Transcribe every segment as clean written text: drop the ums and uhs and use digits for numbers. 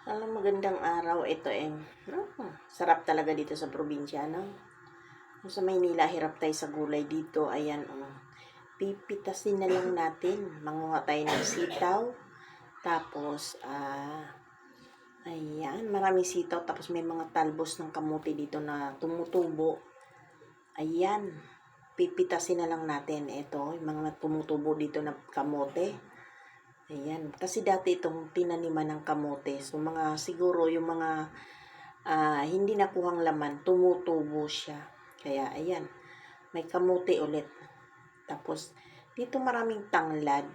Magandang araw. Ito sarap talaga dito sa probinsya, no? Sa Maynila, hirap tayo sa gulay dito. Ayan, pipitasin na lang natin. Manguha tayo ng sitaw. Tapos, ayan, maraming sitaw. Tapos may mga talbos ng kamote dito na tumutubo. Ayan, pipitasin na lang natin. Ito, yung mga tumutubo dito na kamote. Ayan, kasi dati itong tinaniman ng kamote. So, siguro yung mga hindi nakuhang laman, tumutubo siya. Kaya, ayan, may kamote ulit. Tapos, dito maraming tanglad.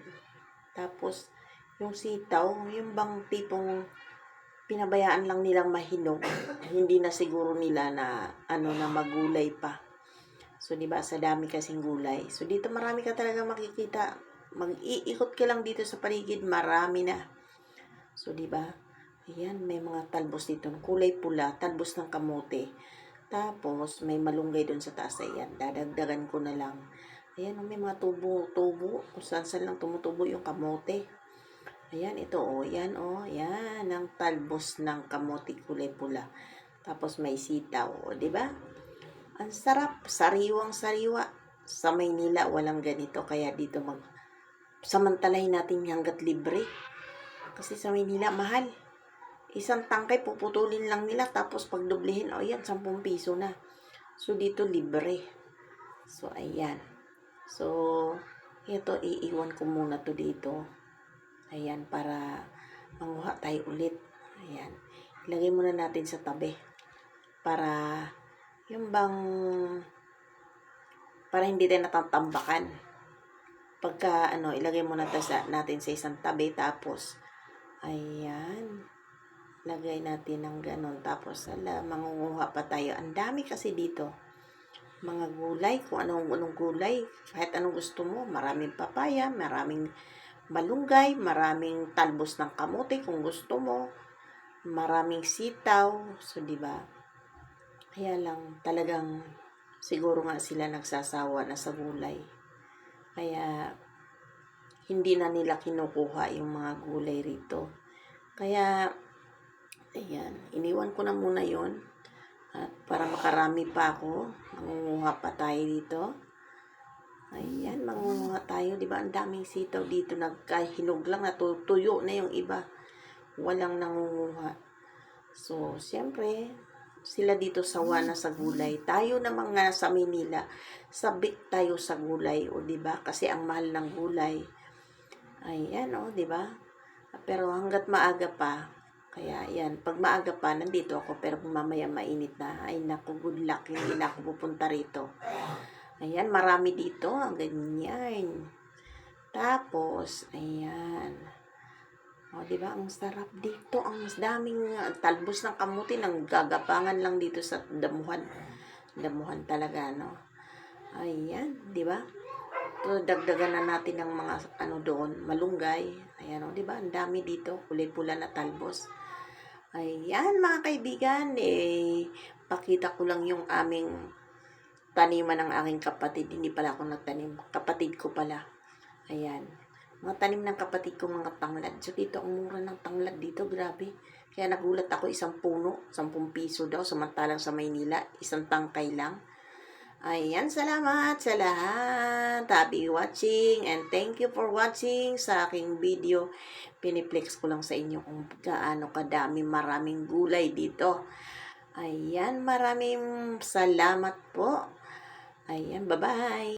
Tapos, yung sitaw, yung bang tipong pinabayaan lang nilang mahinog. Hindi na siguro nila na, na magulay pa. So, di ba, sa dami kasing gulay. So, dito marami ka talaga makikita. Mag-iikot ka lang dito sa paligid, marami na. So, di ba? Ayan, may mga talbos dito, kulay pula, talbos ng kamote. Tapos, may malunggay doon sa taas. Ayan, dadagdagan ko na lang. Ayan, may mga tubo-tubo. Kung saan lang tumutubo yung kamote. Ayan, ito, yan, yan, ang talbos ng kamote kulay pula. Tapos, may sitaw, di ba? Ang sarap, sariwang-sariwa. Sa Maynila, walang ganito. Kaya dito samantalahin natin hanggat libre. Kasi sa Maynila, mahal. Isang tangkay, puputulin lang nila. Tapos pagdoblehin, yan, 10 piso na. So, dito libre. So, ayan. So, ito, iiwan ko muna to dito. Ayan, para manguha tayo ulit. Ayan. Ilagay muna natin sa tabi. Para, para hindi tayo natatambakan. Pagka, ilagay muna natin sa isang tabi. Tapos, ayan. Lagay natin ng ganon. Tapos, mangunguha pa tayo. Ang dami kasi dito. Mga gulay, kung anong gulay. Kahit anong gusto mo. Maraming papaya, maraming malunggay, maraming talbos ng kamote kung gusto mo. Maraming sitaw. So, diba? Kaya lang, talagang siguro nga sila nagsasawa na sa gulay. Kaya, hindi na nila kinukuha yung mga gulay rito. Kaya, ayan, iniwan ko na muna yon. At para makarami pa ako, mangunguha pa tayo dito. Ayan, mangunguha tayo. Diba, ang daming sitaw dito. Nagkahinog lang, natutuyo na yung iba. Walang nangunguha. So, siyempre, sila dito sawa na sa gulay. Tayo na mga sa Manila, sabik tayo sa gulay, o diba? Kasi ang mahal ng gulay. Ayan, diba? Pero hanggat maaga pa, kaya yan, pag maaga pa, nandito ako, pero kung mamaya mainit na, ay naku, good luck, hindi na ako pupunta rito. Ayan, marami dito, ganyan. Tapos, ayan. Diba, ang sarap dito. Ang daming talbos ng kamuti nang gagapangan lang dito sa damuhan. Damuhan talaga, no? Ayan, diba? So, dagdagan na natin ng mga doon, malunggay. Ayan, diba? Ang dami dito, kulay-pula na talbos. Ayan, mga kaibigan, pakita ko lang yung aming taniman ng aking kapatid. Hindi pala ako nagtanim. Kapatid ko pala. Ayan. Mga tanim ng kapatid ko, mga tanglad. So, dito, ang mura ng tanglad dito. Grabe. Kaya nagulat ako, isang puno, 10 piso daw. Samantalang sa Maynila, isang tangkay lang. Ayan, salamat sa lahat. Happy watching and thank you for watching sa aking video. Piniplex ko lang sa inyo kung gaano kadami, maraming gulay dito. Ayan, maraming salamat po. Ayan, bye-bye.